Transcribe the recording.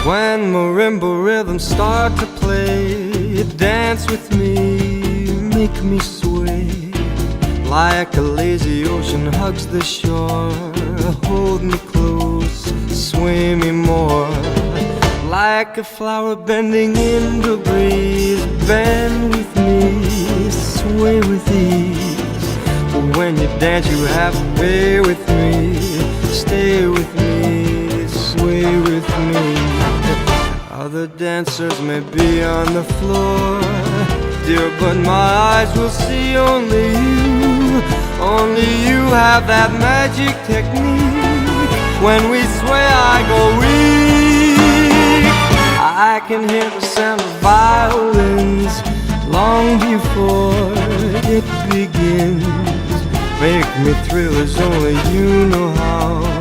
When marimba rhythms start to play, dance with me, make me sway. Like a lazy ocean hugs the shore, hold me close, sway me more. Like a flower bending in the breeze, bend with me, sway with ease. When you dance you have to be with me, stay with me, sway with me. Other dancers may be on the floor, dear, but my eyes will see only you. Only you have that magic technique. When we sway I go weak. I can hear the sound of violins long before it begins. Make me thrill as only you know how.